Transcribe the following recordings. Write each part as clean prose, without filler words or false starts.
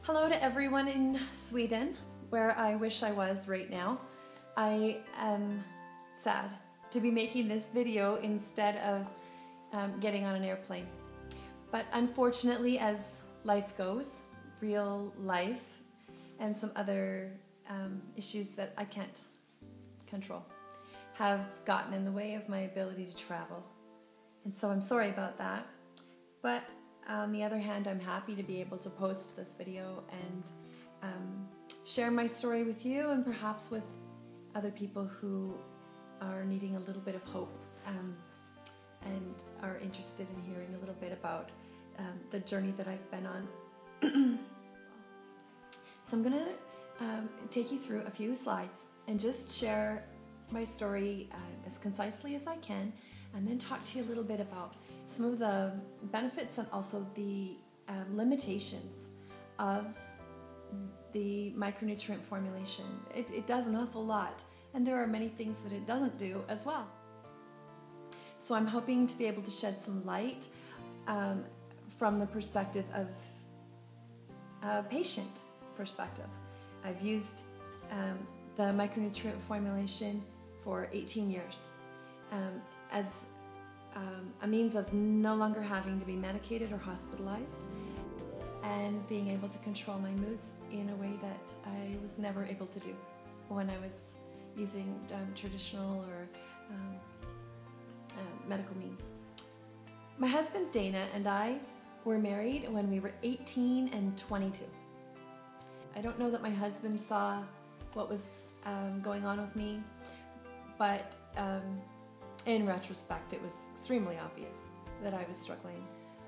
Hello to everyone in Sweden, where I wish I was right now. I am sad to be making this video instead of getting on an airplane. But unfortunately, as life goes, real life and some other issues that I can't control have gotten in the way of my ability to travel. And so I'm sorry about that. But on the other hand, I'm happy to be able to post this video and share my story with you and perhaps with other people who are needing a little bit of hope and are interested in hearing a little bit about the journey that I've been on. So I'm going to take you through a few slides and just share my story as concisely as I can, and then talk to you a little bit about some of the benefits and also the limitations of the micronutrient formulation. It does an awful lot, and there are many things that it doesn't do as well. So I'm hoping to be able to shed some light from the perspective of a patient perspective. I've used the micronutrient formulation for 18 years as a means of no longer having to be medicated or hospitalized, and being able to control my moods in a way that I was never able to do when I was using traditional or medical means. My husband Dana and I were married when we were 18 and 22. I don't know that my husband saw what was going on with me, but in retrospect it was extremely obvious that I was struggling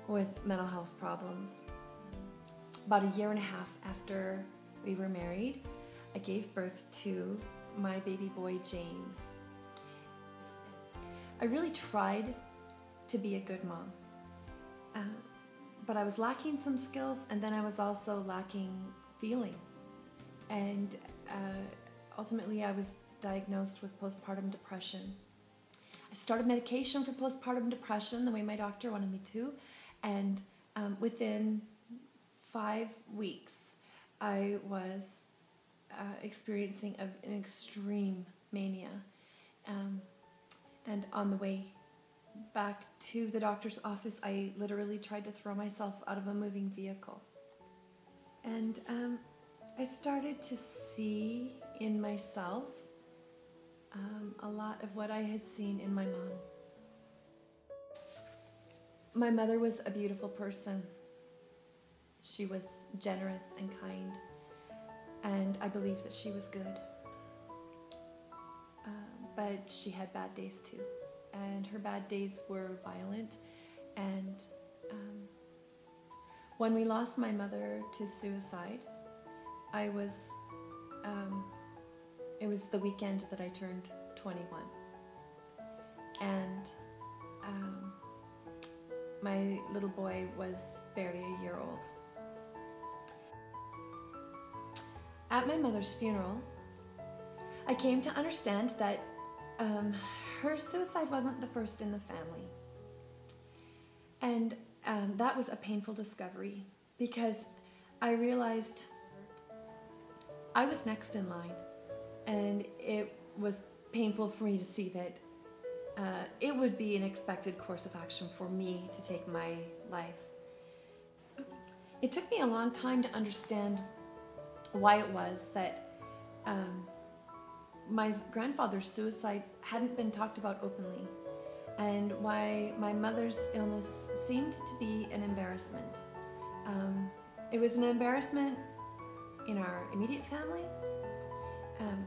with mental health problems. About a year and a half after we were married, I gave birth to my baby boy James. I really tried to be a good mom, but I was lacking some skills, and then I was also lacking feeling. And ultimately I was diagnosed with postpartum depression. I started medication for postpartum depression the way my doctor wanted me to, and within 5 weeks I was experiencing an extreme mania, and on the way back to the doctor's office I literally tried to throw myself out of a moving vehicle. And I started to see in myself a lot of what I had seen in my mom. My mother was a beautiful person. She was generous and kind, and I believe that she was good. But she had bad days too, and her bad days were violent. And when we lost my mother to suicide, it was the weekend that I turned 21, and my little boy was barely a year old. At my mother's funeral, I came to understand that her suicide wasn't the first in the family. And that was a painful discovery, because I realized I was next in line, and it was painful for me to see that it would be an expected course of action for me to take my life. It took me a long time to understand why it was that my grandfather's suicide hadn't been talked about openly, and why my mother's illness seemed to be an embarrassment. It was an embarrassment in our immediate family,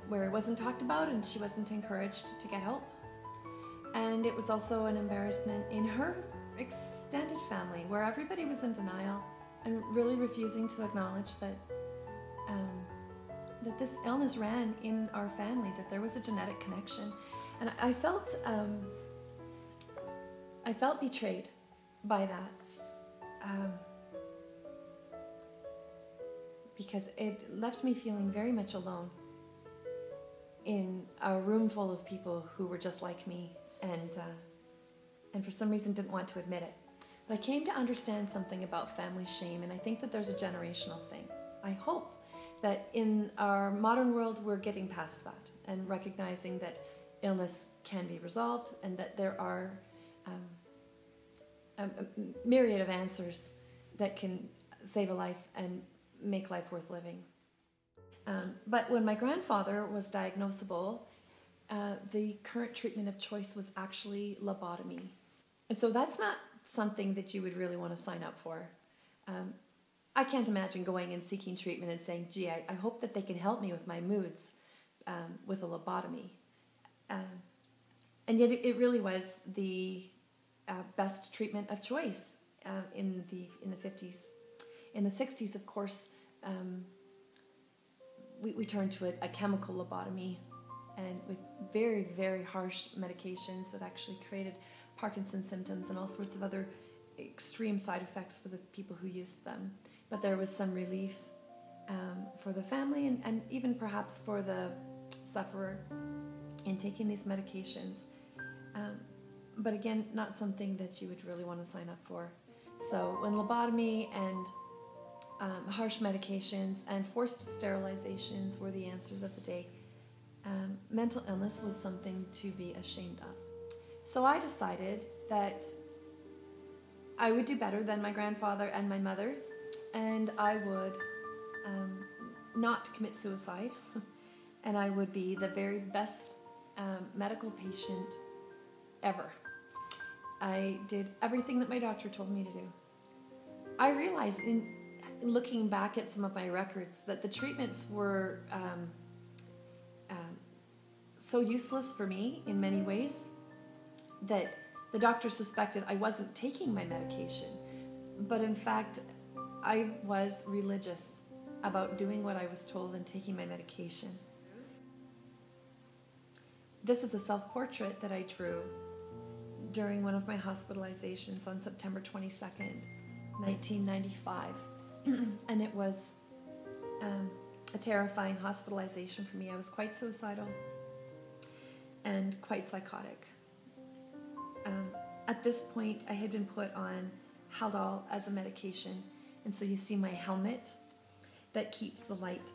where it wasn't talked about and she wasn't encouraged to get help. And it was also an embarrassment in her extended family, where everybody was in denial and really refusing to acknowledge that that this illness ran in our family, that there was a genetic connection. And I felt betrayed by that, because it left me feeling very much alone in a room full of people who were just like me, and for some reason didn't want to admit it. But I came to understand something about family shame, and I think that there's a generational thing. I hope that in our modern world we're getting past that and recognizing that illness can be resolved and that there are a myriad of answers that can save a life and make life worth living. But when my grandfather was diagnosable, the current treatment of choice was actually lobotomy. And so that's not something that you would really want to sign up for. I can't imagine going and seeking treatment and saying, gee, I hope that they can help me with my moods with a lobotomy. And yet it really was the best treatment of choice in the 50s. In the 60s, of course, we turned to a chemical lobotomy, and with very, very harsh medications that actually created Parkinson's symptoms and all sorts of other extreme side effects for the people who used them. But there was some relief for the family and even perhaps for the sufferer in taking these medications. But again, not something that you would really want to sign up for. So when lobotomy and harsh medications and forced sterilizations were the answers of the day, mental illness was something to be ashamed of. So I decided that I would do better than my grandfather and my mother, and I would not commit suicide, and I would be the very best medical patient ever. I did everything that my doctor told me to do. I realized in looking back at some of my records that the treatments were so useless for me in many ways that the doctor suspected I wasn't taking my medication. But in fact, I was religious about doing what I was told and taking my medication. This is a self-portrait that I drew during one of my hospitalizations on September 22nd, 1995. And it was a terrifying hospitalization for me. I was quite suicidal and quite psychotic. At this point, I had been put on Haldol as a medication, and so you see my helmet that keeps the light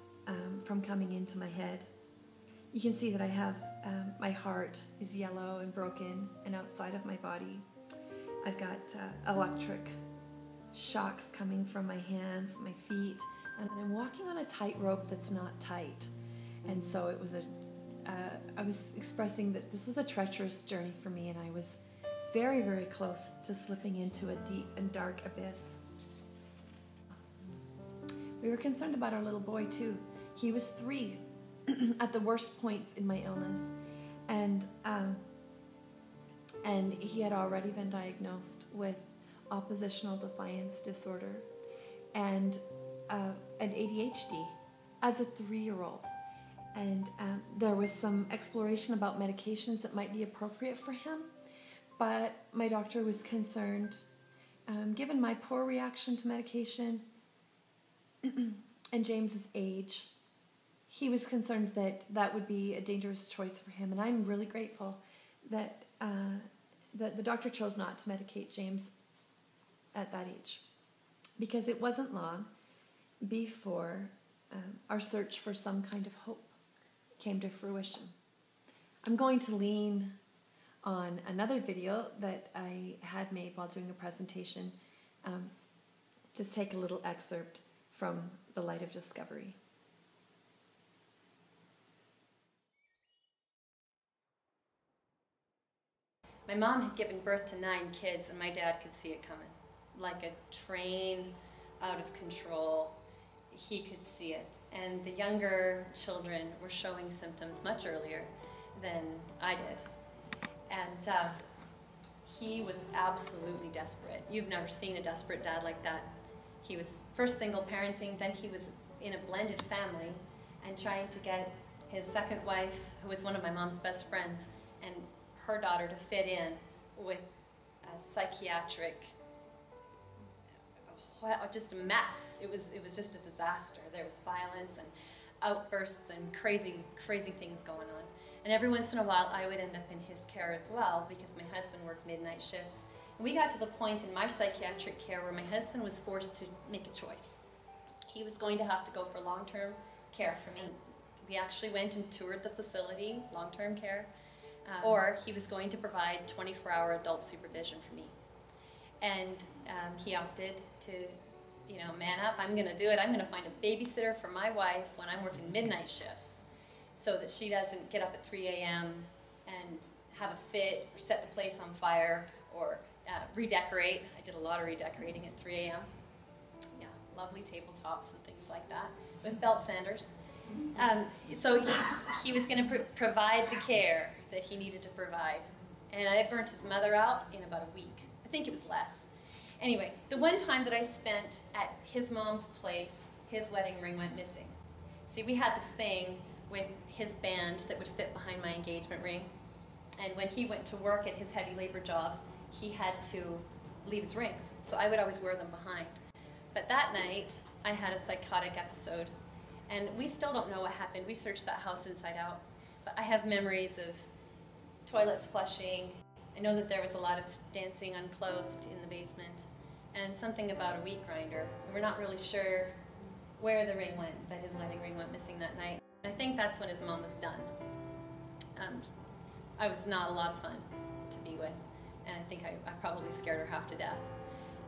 from coming into my head. You can see that I have, my heart is yellow and broken and outside of my body. I've got electric shocks coming from my hands, my feet, and I'm walking on a tightrope that's not tight. And so it was I was expressing that this was a treacherous journey for me, and I was very, very close to slipping into a deep and dark abyss. We were concerned about our little boy too. He was 3 at the worst points in my illness, and he had already been diagnosed with oppositional defiance disorder and ADHD as a 3-year-old. And there was some exploration about medications that might be appropriate for him, but my doctor was concerned, given my poor reaction to medication and James's age, he was concerned that that would be a dangerous choice for him. And I'm really grateful that the doctor chose not to medicate James at that age, because it wasn't long before our search for some kind of hope came to fruition. I'm going to lean on another video that I had made while doing a presentation. Just take a little excerpt from The Light of Discovery. My mom had given birth to 9 kids, and my dad could see it coming. Like a train out of control, he could see it. And the younger children were showing symptoms much earlier than I did. And he was absolutely desperate. You've never seen a desperate dad like that. He was first single parenting, then he was in a blended family and trying to get his second wife, who was one of my mom's best friends, and her daughter to fit in with a psychiatric, just a mess. It was just a disaster. There was violence and outbursts and crazy things going on. And every once in a while I would end up in his care as well, because my husband worked midnight shifts. And we got to the point in my psychiatric care where my husband was forced to make a choice. he was going to have to go for long-term care for me. We actually went and toured the facility, long-term care, or he was going to provide 24-hour adult supervision for me. And he opted to, you know, man up, I'm going to do it. I'm going to find a babysitter for my wife when I'm working midnight shifts so that she doesn't get up at 3 a.m. and have a fit or set the place on fire or redecorate. I did a lot of redecorating at 3 a.m. Yeah, lovely tabletops and things like that with belt sanders. So he was going to provide the care that he needed to provide. And I burnt his mother out in about a week. I think it was less. Anyway, the one time that I spent at his mom's place, his wedding ring went missing. See, we had this thing with his band that would fit behind my engagement ring. And when he went to work at his heavy labor job, he had to leave his rings. So I would always wear them behind. But that night, I had a psychotic episode. And we still don't know what happened. We searched that house inside out. But I have memories of toilets flushing. I know that there was a lot of dancing unclothed in the basement. And something about a wheat grinder. We're not really sure where the ring went, but his wedding ring went missing that night. I think that's when his mom was done. I was not a lot of fun to be with. And I think I probably scared her half to death.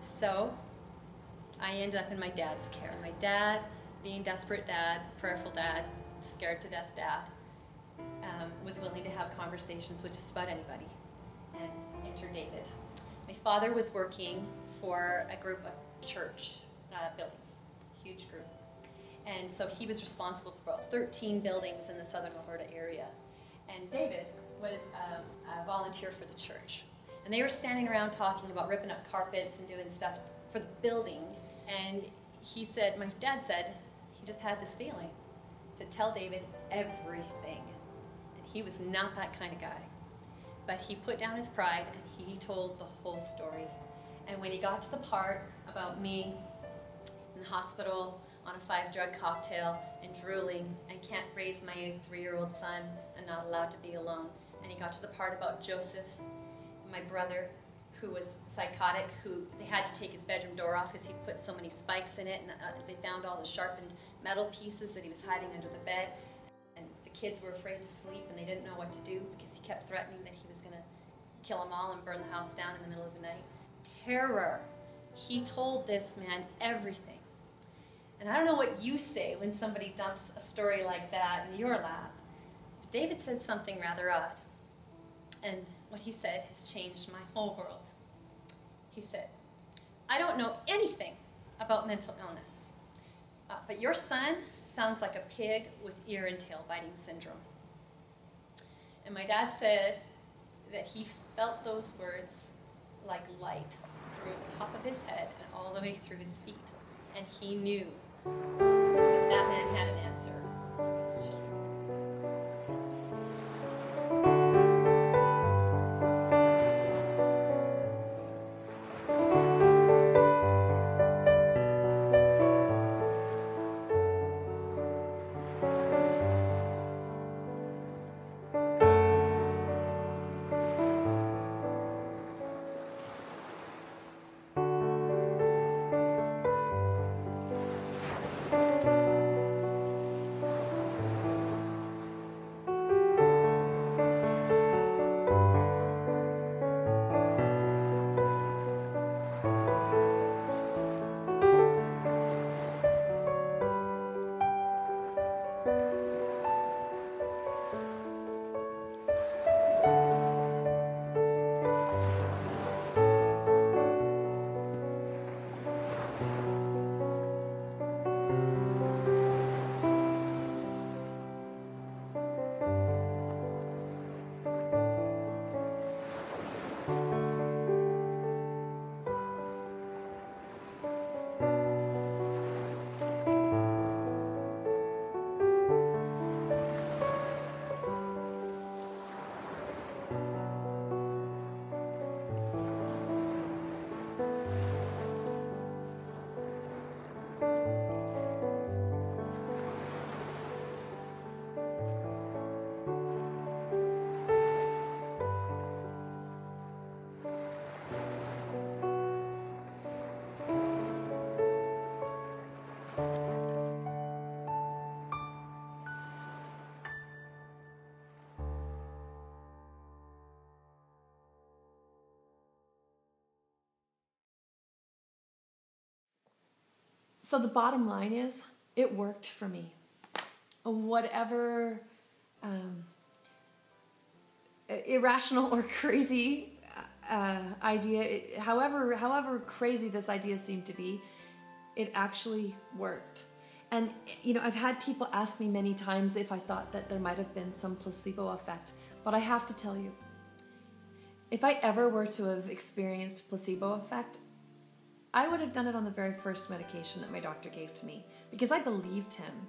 So I ended up in my dad's care. My dad, being desperate dad, prayerful dad, scared to death dad, was willing to have conversations with just about anybody, and enter David. My father was working for a group of church buildings, huge group. And so he was responsible for about 13 buildings in the southern Alberta area. And David was a volunteer for the church. And they were standing around talking about ripping up carpets and doing stuff for the building. And he said, my dad said, he just had this feeling to tell David everything. And he was not that kind of guy. But he put down his pride and he told the whole story. And when he got to the part about me in the hospital on a 5-drug cocktail and drooling and can't raise my 3-year-old son and not allowed to be alone, and he got to the part about Joseph, my brother, who was psychotic, who they had to take his bedroom door off because he put so many spikes in it, and they found all the sharpened metal pieces that he was hiding under the bed. And the kids were afraid to sleep, and they didn't know what to do because he kept threatening that he was going to kill them all and burn the house down in the middle of the night. Terror. He told this man everything. And I don't know what you say when somebody dumps a story like that in your lap. But David said something rather odd. And what he said has changed my whole world. He said, I don't know anything about mental illness, but your son sounds like a pig with ear and tail biting syndrome. And my dad said that he felt those words like light through the top of his head and all the way through his feet. And he knew that that man had an answer for his children. So the bottom line is, it worked for me. Whatever irrational or crazy idea, however crazy this idea seemed to be, it actually worked. And I've had people ask me many times if I thought that there might have been some placebo effect, but I have to tell you, if I ever were to have experienced placebo effect, I would have done it on the very first medication that my doctor gave to me, because I believed him.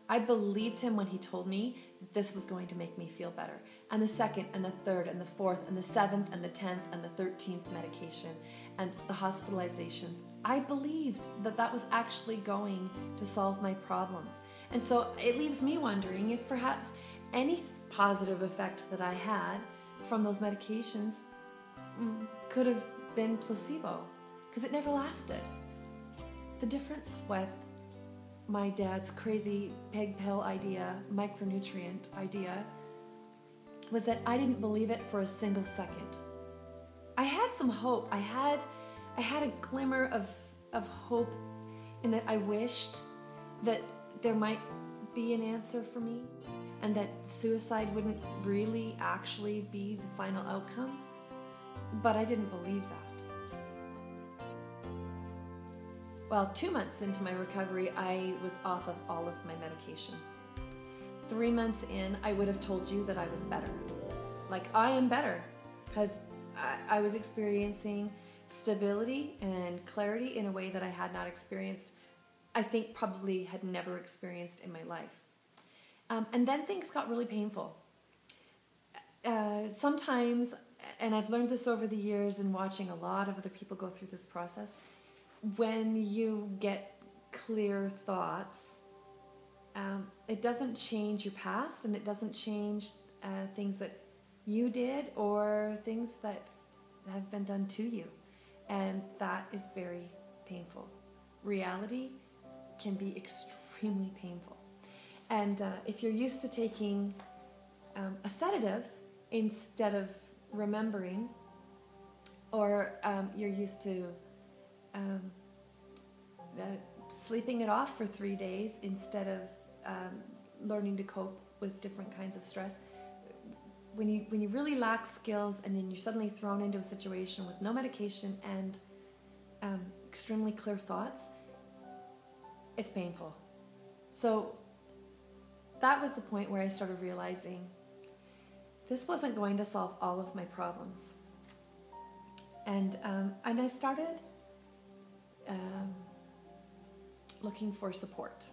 I believed him when he told me that this was going to make me feel better. And the second and the third and the fourth and the seventh and the 10th and the 13th medication and the hospitalizations, I believed that that was actually going to solve my problems. And so it leaves me wondering if perhaps any positive effect that I had from those medications could have been placebo, because it never lasted. The difference with my dad's crazy pig pill idea, micronutrient idea, was that I didn't believe it for a single second. I had some hope. I had a glimmer of hope in that I wished that there might be an answer for me and that suicide wouldn't really actually be the final outcome. But I didn't believe that. Well, 2 months into my recovery, I was off of all of my medication. 3 months in, I would have told you that I was better. Like, I am better, because I was experiencing stability and clarity in a way that I had not experienced, I think probably had never experienced in my life. And then things got really painful. Sometimes, and I've learned this over the years in watching a lot of other people go through this process, when you get clear thoughts, it doesn't change your past, and it doesn't change things that you did or things that have been done to you. And that is very painful. Reality can be extremely painful. And if you're used to taking a sedative instead of remembering, or you're used to sleeping it off for 3 days instead of learning to cope with different kinds of stress, when you really lack skills and then you're suddenly thrown into a situation with no medication and extremely clear thoughts, it's painful. So that was the point where I started realizing this wasn't going to solve all of my problems. And I started looking for support.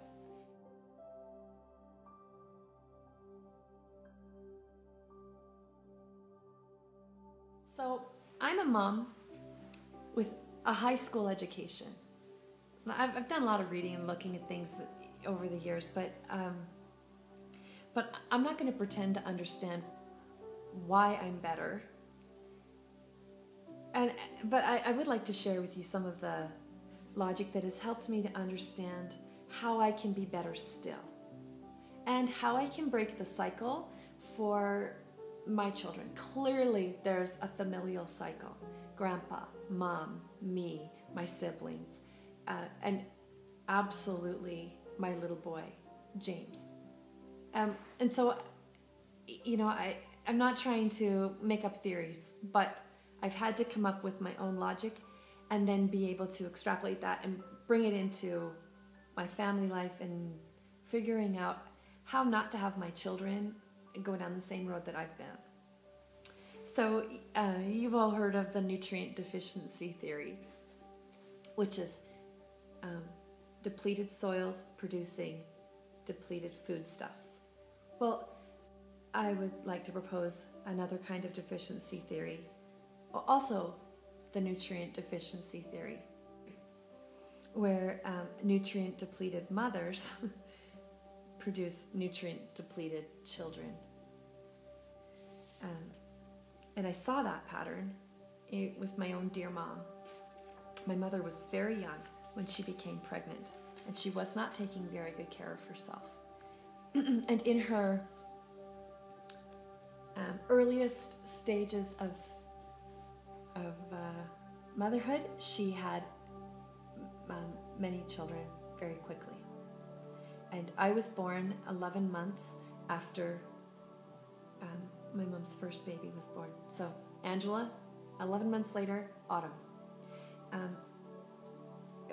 So I'm a mom with a high school education. I've done a lot of reading and looking at things over the years, but I'm not going to pretend to understand why I'm better. But I would like to share with you some of the logic that has helped me to understand how I can be better still, and how I can break the cycle for my children. Clearly, there's a familial cycle. Grandpa, mom, me, my siblings, and absolutely my little boy, James. And so, I'm not trying to make up theories, but I've had to come up with my own logic and then be able to extrapolate that and bring it into my family life and figuring out how not to have my children go down the same road that I've been. So you've all heard of the nutrient deficiency theory, which is depleted soils producing depleted foodstuffs. Well, I would like to propose another kind of deficiency theory, also the nutrient deficiency theory, where nutrient depleted mothers produce nutrient depleted children. And I saw that pattern with my own dear mom. My mother was very young when she became pregnant, and she was not taking very good care of herself. And in her earliest stages of motherhood, she had many children very quickly. And I was born 11 months after my mom's first baby was born. So Angela, 11 months later, Autumn.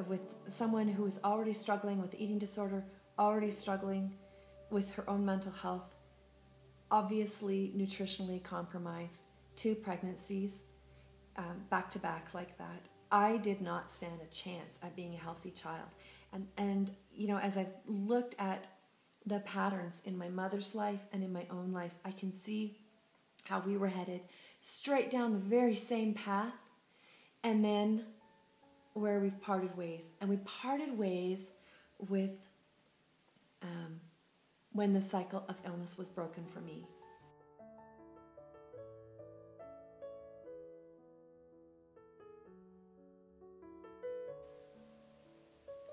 With someone who was already struggling with eating disorder, already struggling with her own mental health, obviously nutritionally compromised, 2 pregnancies, back to back like that. I did not stand a chance at being a healthy child. And you know, as I've looked at the patterns in my mother's life and in my own life, I can see how we were headed straight down the very same path, and then where we've parted ways. And we parted ways with when the cycle of illness was broken for me.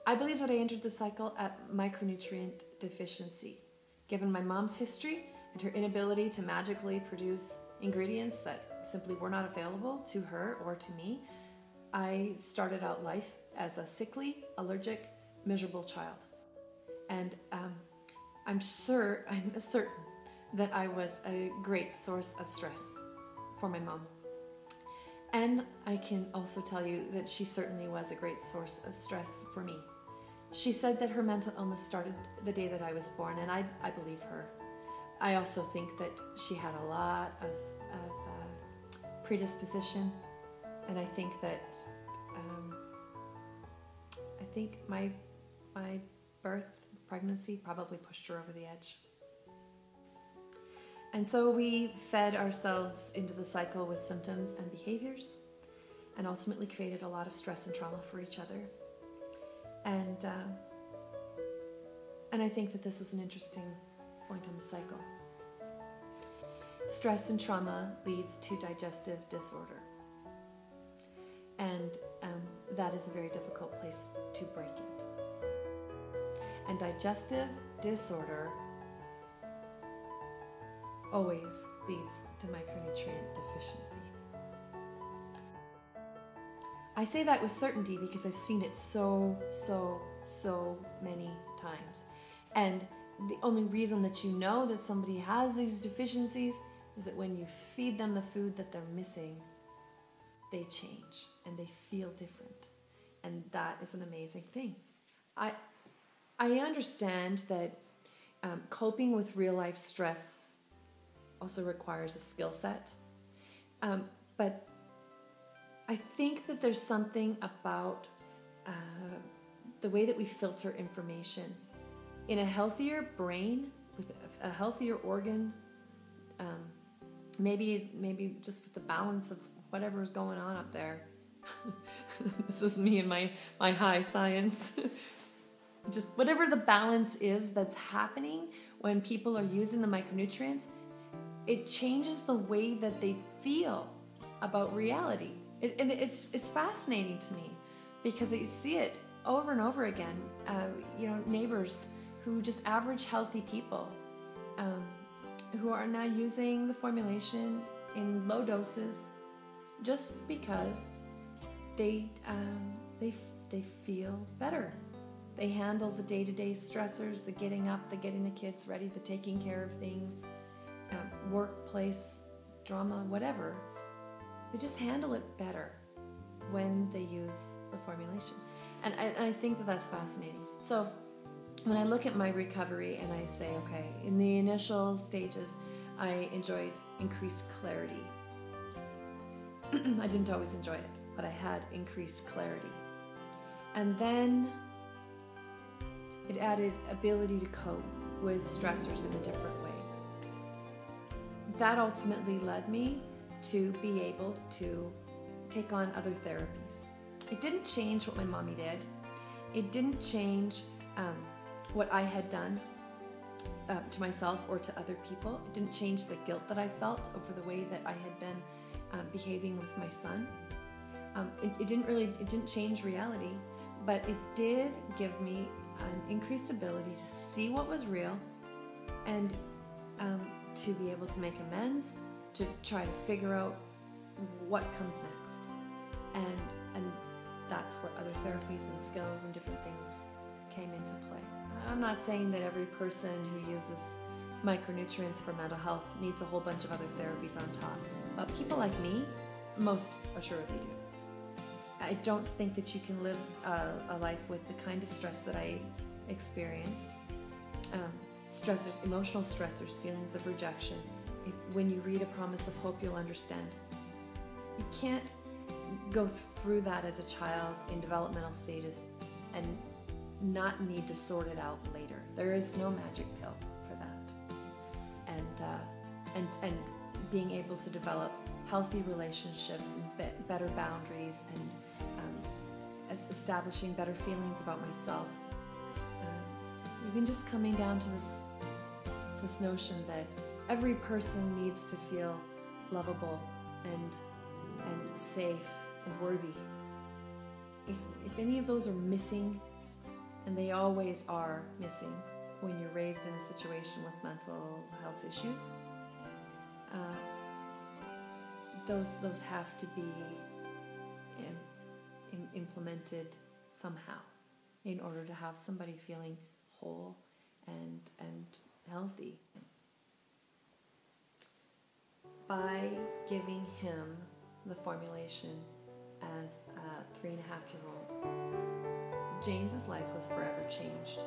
I believe that I entered the cycle at micronutrient deficiency. Given my mom's history and her inability to magically produce ingredients that simply were not available to her or to me, I started out life as a sickly, allergic, miserable child. And I'm certain that I was a great source of stress for my mom. And I can also tell you that she certainly was a great source of stress for me. She said that her mental illness started the day that I was born, and I believe her. I also think that she had a lot of predisposition, and I think that my pregnancy probably pushed her over the edge. And so we fed ourselves into the cycle with symptoms and behaviors, and ultimately created a lot of stress and trauma for each other. And I think that this is an interesting point on the cycle. Stress and trauma leads to digestive disorder. And that is a very difficult place to break it. And digestive disorder always leads to micronutrient deficiency. I say that with certainty because I've seen it so many times. And the only reason that you know that somebody has these deficiencies is that when you feed them the food that they're missing, they change and they feel different. And that is an amazing thing. I understand that coping with real life stress also requires a skill set. But I think that there's something about the way that we filter information. In a healthier brain, with a healthier organ, maybe just with the balance of whatever's going on up there. This is me and my high science. Just whatever the balance is that's happening when people are using the micronutrients, it changes the way that they feel about reality. And it's fascinating to me because I see it over and over again. Neighbors who just average healthy people who are now using the formulation in low doses just because they feel better. They handle the day-to-day stressors, the getting up, the getting the kids ready, the taking care of things, workplace drama, whatever. They just handle it better when they use the formulation. And I think that that's fascinating. So when I look at my recovery and I say, okay, in the initial stages, I enjoyed increased clarity. I didn't always enjoy it, but I had increased clarity. And then it added ability to cope with stressors in a different way. That ultimately led me to be able to take on other therapies. It didn't change what my mommy did. It didn't change what I had done to myself or to other people. It didn't change the guilt that I felt over the way that I had been behaving with my son. It didn't change reality, but it did give me an increased ability to see what was real and to be able to make amends, to try to figure out what comes next. And that's where other therapies and skills and different things came into play. I'm not saying that every person who uses micronutrients for mental health needs a whole bunch of other therapies on top. But people like me, most assuredly do. I don't think that you can live a life with the kind of stress that I experienced. Stressors, emotional stressors, feelings of rejection. When you read A Promise of Hope, you'll understand. You can't go through that as a child in developmental stages and not need to sort it out later. There is no magic pill for that. And being able to develop healthy relationships and better boundaries and establishing better feelings about myself. Even just coming down to this notion that every person needs to feel lovable and safe and worthy. If any of those are missing, and they always are missing when you're raised in a situation with mental health issues, those have to be implemented somehow in order to have somebody feeling whole and healthy. By giving him the formulation as a 3.5-year-old, James's life was forever changed.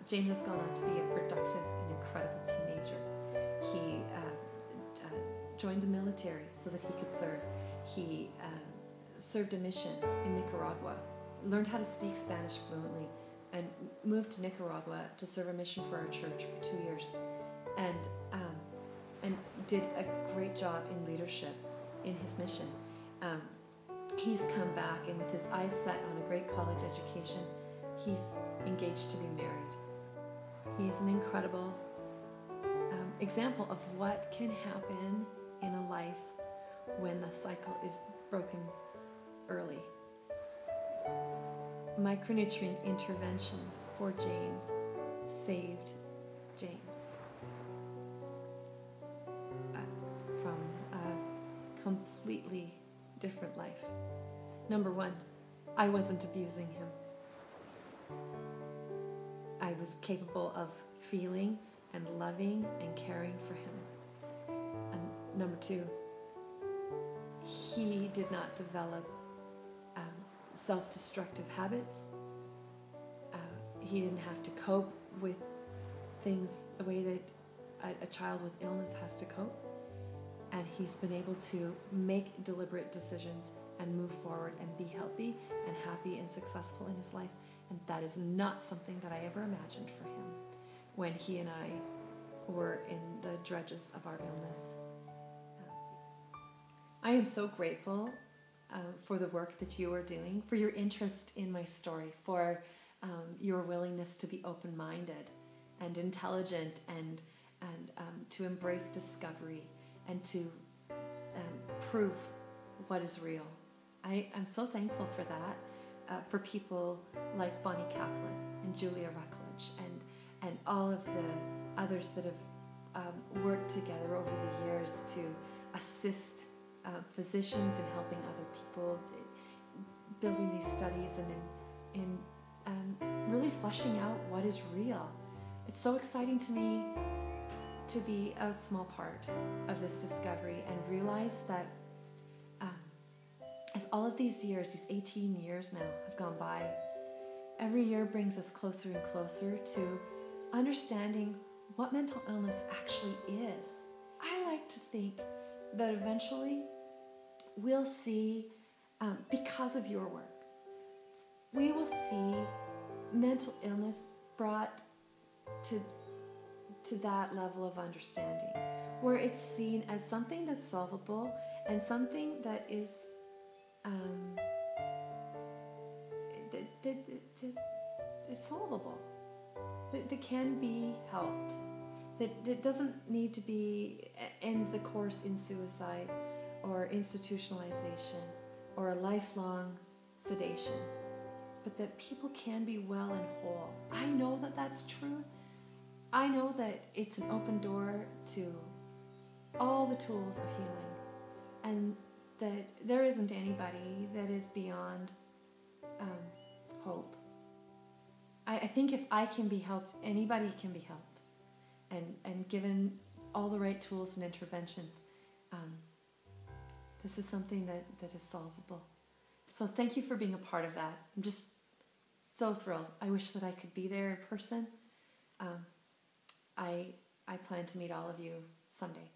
James has gone on to be a productive and incredible teenager. He joined the military so that he could serve. He served a mission in Nicaragua, learned how to speak Spanish fluently, and moved to Nicaragua to serve a mission for our church for 2 years, and did a great job in leadership in his mission. He's come back, and with his eyes set on a great college education, he's engaged to be married. He's an incredible example of what can happen in a life when the cycle is broken early. Micronutrient intervention for James saved James from a completely different life. Number one, I wasn't abusing him. I was capable of feeling and loving and caring for him. And number two, he did not develop self-destructive habits. He didn't have to cope with things the way that a child with illness has to cope. And he's been able to make deliberate decisions and move forward and be healthy and happy and successful in his life. And that is not something that I ever imagined for him when he and I were in the dredges of our illness. I am so grateful for the work that you are doing, for your interest in my story, for your willingness to be open-minded and intelligent and to embrace discovery and to prove what is real. I'm so thankful for that, for people like Bonnie Kaplan and Julia Rucklidge and all of the others that have worked together over the years to assist physicians in helping other people, building these studies and in really fleshing out what is real. It's so exciting to me to be a small part of this discovery and realize that as all of these years, these 18 years now have gone by, every year brings us closer and closer to understanding what mental illness actually is. I like to think that eventually we'll see, because of your work, we will see mental illness brought to that level of understanding, where it's seen as something that's solvable and something that is that is solvable, that can be helped, that doesn't need to be end the course in suicide or institutionalization or a lifelong sedation, but that people can be well and whole. I know that that's true. I know that it's an open door to all the tools of healing, and that there isn't anybody that is beyond hope. I think if I can be helped, anybody can be helped. And given all the right tools and interventions, this is something that is solvable. So thank you for being a part of that. I'm just so thrilled. I wish that I could be there in person. I plan to meet all of you someday.